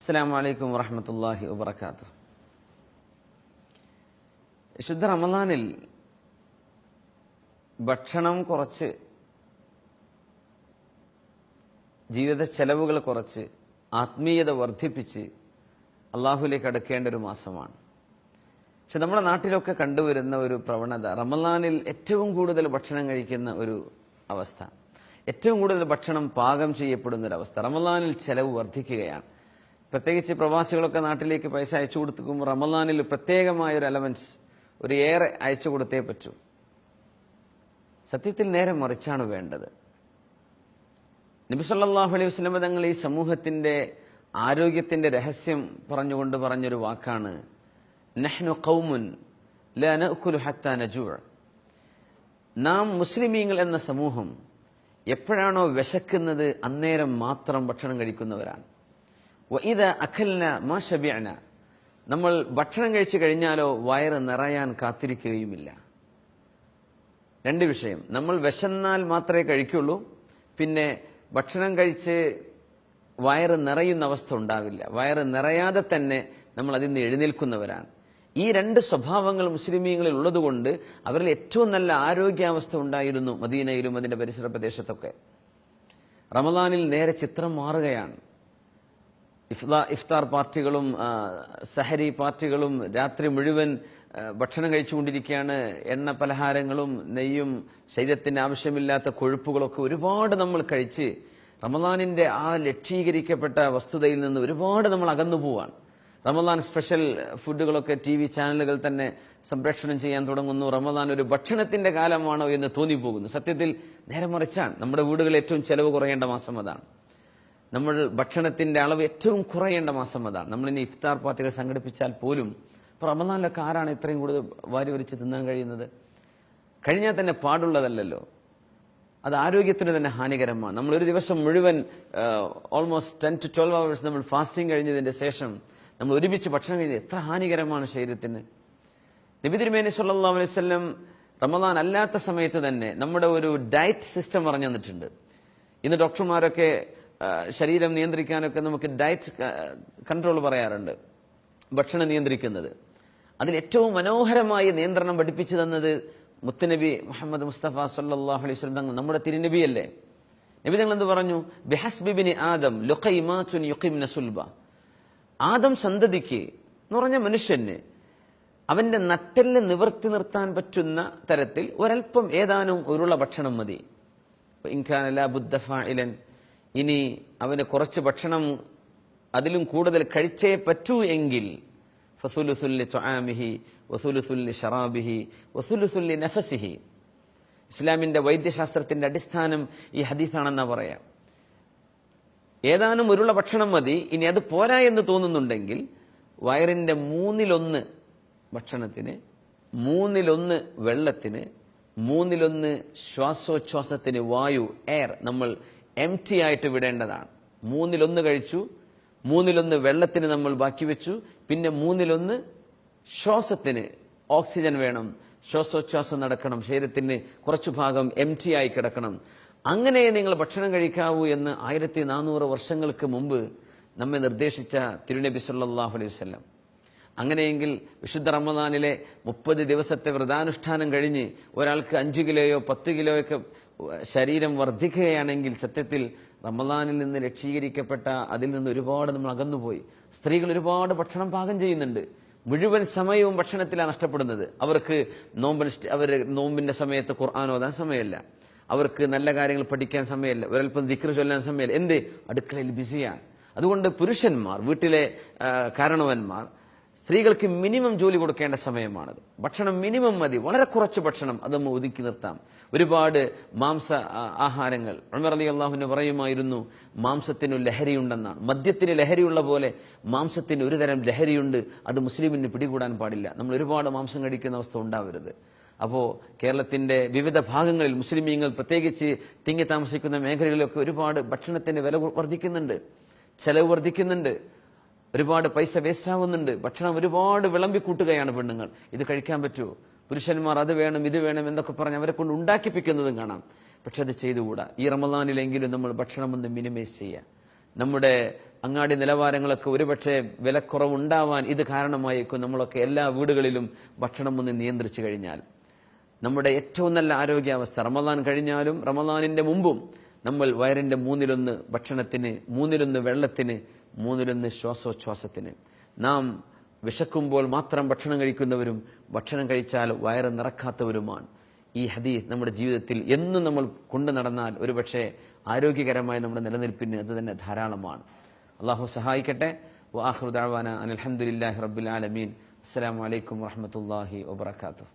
അസ്സലാമു അലൈക്കും വറഹ്മത്തുള്ളാഹി വബറകാതുഹു. വിശുദ്ധ റമളാനിൽ ഭക്ഷണം കുറച്ച്, ജീവിത ചെലവുകൾ കുറച്ച്, ആത്മീയത വർദ്ധിപ്പിച്ച് അള്ളാഹുലേക്ക് അടുക്കേണ്ട ഒരു മാസമാണ്. പക്ഷെ നമ്മുടെ നാട്ടിലൊക്കെ കണ്ടുവരുന്ന ഒരു പ്രവണത, റമളാനിൽ ഏറ്റവും കൂടുതൽ ഭക്ഷണം കഴിക്കുന്ന ഒരു അവസ്ഥ, ഏറ്റവും കൂടുതൽ ഭക്ഷണം പാകം ചെയ്യപ്പെടുന്ന ഒരു അവസ്ഥ. റമളാനിൽ ചെലവ് വർദ്ധിക്കുകയാണ്. പ്രത്യേകിച്ച് പ്രവാസികളൊക്കെ നാട്ടിലേക്ക് പൈസ അയച്ചു കൊടുക്കുമ്പോൾ റമളാനിൽ പ്രത്യേകമായ ഒരു അലവൻസ്, ഒരു ഏറെ അയച്ചു കൊടുത്തേ പറ്റൂ. സത്യത്തിൽ നേരെ മറിച്ചാണ് വേണ്ടത്. നബി സല്ലല്ലാഹു അലൈഹി വസല്ലം തങ്ങൾ ഈ സമൂഹത്തിന്റെ ആരോഗ്യത്തിന്റെ രഹസ്യം പറഞ്ഞുകൊണ്ട് പറഞ്ഞൊരു വാക്കാണ്, നഹ്നു ഖൗമുൻ ലാ നഅകുലു ഹത്താ നജൂഅ. നാം മുസ്ലിമീങ്ങൾ എന്ന സമൂഹം എപ്പോഴാണോ വിശക്കുന്നത് അന്നേരം മാത്രം ഭക്ഷണം കഴിക്കുന്നവരാണ്. വഇദാ അഖൽന മാ ശബിഅന, നമ്മൾ ഭക്ഷണം കഴിച്ചു കഴിഞ്ഞാലോ വയറ് നിറയാൻ കാത്തിരിക്കുകയുമില്ല. രണ്ട് വിഷയം, നമ്മൾ വിശന്നാൽ മാത്രമേ കഴിക്കുള്ളൂ, പിന്നെ ഭക്ഷണം കഴിച്ച് വയറ് നിറയുന്ന അവസ്ഥ ഉണ്ടാവില്ല. വയറ് നിറയാതെ തന്നെ നമ്മൾ അതിൽ നിന്ന് എഴുന്നേൽക്കുന്നവരാണ്. ഈ രണ്ട് സ്വഭാവങ്ങൾ മുസ്ലിമീങ്ങളിൽ ഉള്ളതുകൊണ്ട് അവരിൽ ഏറ്റവും നല്ല ആരോഗ്യാവസ്ഥ ഉണ്ടായിരുന്നു മദീനയിലും അതിന്റെ പരിസര പ്രദേശത്തൊക്കെ. റമളാനിൽ നേരെ ചിത്രം മാറുകയാണ്. ഇഫ്താർ പാർട്ടികളും സഹരി പാർട്ടികളും രാത്രി മുഴുവൻ ഭക്ഷണം കഴിച്ചുകൊണ്ടിരിക്കുകയാണ്. എണ്ണ പലഹാരങ്ങളും നെയ്യും ശരീരത്തിന് ആവശ്യമില്ലാത്ത കൊഴുപ്പുകളൊക്കെ ഒരുപാട് നമ്മൾ കഴിച്ച് റമളാനിന്റെ ആ ലക്ഷീകരിക്കപ്പെട്ട വസ്തുതയിൽ നിന്ന് ഒരുപാട് നമ്മൾ അകന്നു പോവാണ്. റമളാൻ സ്പെഷ്യൽ ഫുഡുകളൊക്കെ TV ചാനലുകൾ തന്നെ സംപ്രേഷണം ചെയ്യാൻ തുടങ്ങുന്നു. റമളാൻ ഒരു ഭക്ഷണത്തിന്റെ കാലമാണോ എന്ന് തോന്നിപ്പോകുന്നു. സത്യത്തിൽ നേരെ മറിച്ചാണ്. നമ്മുടെ വീടുകളിൽ ഏറ്റവും ചെലവ് കുറയേണ്ട മാസം അതാണ്. നമ്മൾ ഭക്ഷണത്തിന്റെ അളവ് ഏറ്റവും കുറയേണ്ട മാസം അതാണ്. നമ്മളിനി ഇഫ്താർ പാർട്ടികൾ സംഘടിപ്പിച്ചാൽ പോലും ഇപ്പൊ റമളാനിലൊക്കെ ആരാണ് ഇത്രയും കൂടുതൽ വാരി വരിച്ച് തിന്നാൻ കഴിയുന്നത്? കഴിഞ്ഞാൽ തന്നെ പാടുള്ളതല്ലല്ലോ. അത് ആരോഗ്യത്തിന് തന്നെ ഹാനികരമാണ്. നമ്മൾ ഒരു ദിവസം മുഴുവൻ ഓൾമോസ്റ്റ് 10 to 12 hours നമ്മൾ ഫാസ്റ്റിംഗ് കഴിഞ്ഞതിന്റെ ശേഷം നമ്മൾ ഒരുമിച്ച് ഭക്ഷണം കഴിക്കുന്നത് എത്ര ഹാനികരമാണ് ശരീരത്തിന്. നബി തിരുമേനി സല്ലല്ലാഹു അലൈഹി വസല്ലം റമളാൻ അല്ലാത്ത സമയത്ത് തന്നെ നമ്മുടെ ഒരു ഡയറ്റ് സിസ്റ്റം പറഞ്ഞു തന്നിട്ടുണ്ട്. ഇന്ന് ഡോക്ടർമാരൊക്കെ ശരീരം നിയന്ത്രിക്കാനൊക്കെ നമുക്ക് ഡയറ്റ് കൺട്രോൾ പറയാറുണ്ട്, ഭക്ഷണം നിയന്ത്രിക്കുന്നത്. അതിൽ ഏറ്റവും മനോഹരമായ നിയന്ത്രണം പഠിപ്പിച്ചു തന്നത് മുത്തുനബി മുഹമ്മദ് മുസ്തഫ സല്ലല്ലാഹു അലൈഹി വസല്ലം തങ്ങൾ, നമ്മുടെ തിരുനബിയല്ലേ. നബി തങ്ങൾ എന്ത് പറഞ്ഞു? ബിഹസ്ബി ബിനി ആദം ലുഖൈമാതുൻ യുഖിംന സുൽബ. ആദം സന്തതിക്ക് എന്ന് പറഞ്ഞ മനുഷ്യന് അവന്റെ നട്ടെല്ല് നിവർത്തി നിർത്താൻ പറ്റുന്ന തരത്തിൽ ഒരൽപ്പം ഏതാനും ഉരുള ഭക്ഷണം മതി. ഇൻകാന ലാ ബുദ്ദ ഫാഇലൻ, ഇനി അവന് കുറച്ച് ഭക്ഷണം അതിലും കൂടുതൽ കഴിച്ചേ പറ്റൂ എങ്കിൽ ഫസുലുസുൽ ലിതുആമിഹി വസുലുസുൽ ലിശറാബിഹി വസുലുസുൽ ലിനഫസിഹി. ഇസ്ലാമിന്റെ വൈദ്യശാസ്ത്രത്തിന്റെ അടിസ്ഥാനം ഈ ഹദീസാണെന്നാ പറയാം. ഏതാനും ഉരുള ഭക്ഷണം മതി. ഇനി അത് പോരാ എന്ന് തോന്നുന്നുണ്ടെങ്കിൽ വയറിന്റെ 1/3 ഭക്ഷണത്തിന്, 1/3 വെള്ളത്തിന്, 1/3 ശ്വാസോച്ഛ്വാസത്തിന്, വായു എയർ നമ്മൾ എംപ്റ്റി ആയിട്ട് വിടേണ്ടതാണ്. 1/3 കഴിച്ചു, 1/3 വെള്ളത്തിന് നമ്മൾ ബാക്കി വെച്ചു, പിന്നെ 1/3 ശ്വാസത്തിന് ഓക്സിജൻ വേണം, ശ്വാസോച്ഛ്വാസം നടക്കണം, ശരീരത്തിന് കുറച്ചു ഭാഗം എംപ്റ്റി ആയി കിടക്കണം. അങ്ങനെ നിങ്ങൾ ഭക്ഷണം കഴിക്കാവൂ എന്ന് 1400 വർഷങ്ങൾക്ക് മുമ്പ് നമ്മെ നിർദ്ദേശിച്ച തിരുനബി സല്ലല്ലാഹു അലൈഹി വസല്ലം. അങ്ങനെയെങ്കിൽ വിശുദ്ധ റമളാനിലെ 30 ദിവസത്തെ വ്രതാനുഷ്ഠാനം കഴിഞ്ഞ് ഒരാൾക്ക് 5 കിലോയോ 10 കിലോയൊക്കെ ശരീരം വർദ്ധിക്കുകയാണെങ്കിൽ സത്യത്തിൽ റമളാനിൽ നിന്ന് രക്ഷീകരിക്കപ്പെട്ട അതിൽ നിന്ന് ഒരുപാട് നമ്മൾ അകന്നുപോയി. സ്ത്രീകൾ ഒരുപാട് ഭക്ഷണം പാകം ചെയ്യുന്നുണ്ട്. മുഴുവൻ സമയവും ഭക്ഷണത്തിലാണ് നഷ്ടപ്പെടുന്നത്. അവർക്ക് നോമ്പിന്റെ സമയത്ത് ഖുർആൻ ഓതാൻ സമയമല്ല, അവർക്ക് നല്ല കാര്യങ്ങൾ പഠിക്കാൻ സമയമല്ല, ഒരൽപ്പം ദിക്ർ ചൊല്ലാൻ സമയമല്ല. എന്ത്? അടുക്കളയിൽ ബിസിയാണ്. അതുകൊണ്ട് പുരുഷന്മാർ, വീട്ടിലെ കാരണവന്മാർ, സ്ത്രീകൾക്ക് മിനിമം ജോലി കൊടുക്കേണ്ട സമയമാണത്. ഭക്ഷണം മിനിമം മതി, വളരെ കുറച്ച് ഭക്ഷണം അതൊന്ന് ഒതുക്കി നിർത്താം. ഒരുപാട് മാംസ ആഹാരങ്ങൾ, ഉമർ റളിയല്ലാഹു അൻഹു പറയുമായിരുന്നു, മാംസത്തിന് ലഹരിയുണ്ടെന്നാണ്. മദ്യത്തിന് ലഹരിയുള്ള പോലെ മാംസത്തിന് ഒരു തരം ലഹരിയുണ്ട്, അത് മുസ്ലിമിന് പിടികൂടാൻ പാടില്ല. നമ്മൾ ഒരുപാട് മാംസം കഴിക്കുന്ന അവസ്ഥ ഉണ്ടാവരുത്. അപ്പോൾ കേരളത്തിന്റെ വിവിധ ഭാഗങ്ങളിൽ മുസ്ലിമീങ്ങൾ പ്രത്യേകിച്ച് തിങ്ങി താമസിക്കുന്ന മേഖലകളിലൊക്കെ ഒരുപാട് ഭക്ഷണത്തിന്റെ വില വർദ്ധിക്കുന്നുണ്ട്, ചെലവ് വർദ്ധിക്കുന്നുണ്ട്, ഒരുപാട് പൈസ വേസ്റ്റ് ആവുന്നുണ്ട്. ഭക്ഷണം ഒരുപാട് വിളമ്പിക്കൂട്ടുകയാണ് പെണ്ണുങ്ങൾ. ഇത് കഴിക്കാൻ പറ്റുമോ? പുരുഷന്മാർ അത് വേണം ഇത് വേണം എന്നൊക്കെ പറഞ്ഞ് അവരെ കൊണ്ട് ഉണ്ടാക്കിപ്പിക്കുന്നതും കാണാം. പക്ഷെ അത് ചെയ്തുകൂടാ. ഈ റമളാനിലെങ്കിലും നമ്മൾ ഭക്ഷണം ഒന്ന് മിനിമൈസ് ചെയ്യുക. നമ്മുടെ അങ്ങാടി നിലവാരങ്ങളൊക്കെ ഒരുപക്ഷെ വിലക്കുറവുണ്ടാവാൻ ഇത് കാരണമായിരിക്കും. നമ്മളൊക്കെ എല്ലാ വീടുകളിലും ഭക്ഷണം ഒന്ന് നിയന്ത്രിച്ചു കഴിഞ്ഞാൽ നമ്മുടെ ഏറ്റവും നല്ല ആരോഗ്യാവസ്ഥ റമദാൻ കഴിഞ്ഞാലും റമദാനിന്റെ മുമ്പും നമ്മൾ വയറിന്റെ 1/3 ഭക്ഷണത്തിന്, 1/3 വെള്ളത്തിന്, 1/3 ശ്വാസോച്ഛ്വാസത്തിന്. നാം വിശക്കുമ്പോൾ മാത്രം ഭക്ഷണം കഴിക്കുന്നവരും ഭക്ഷണം കഴിച്ചാൽ വയറ് നിറക്കാത്തവരുമാണ്. ഈ ഹദീസ് നമ്മുടെ ജീവിതത്തിൽ എന്നും നമ്മൾ കൊണ്ടു നടന്നാൽ ഒരുപക്ഷെ ആരോഗ്യകരമായ നമ്മുടെ നിലനിൽപ്പിന് അത് തന്നെ ധാരാളമാണ്. അള്ളാഹു സഹായിക്കട്ടെ. വആഖിറു ദഅവാന അനിൽ ഹംദുലില്ലാഹി റബ്ബിൽ ആലമീൻ. അസ്സലാമു അലൈക്കും വറഹ്മത്തുള്ളാഹി വബറകാതുഹു.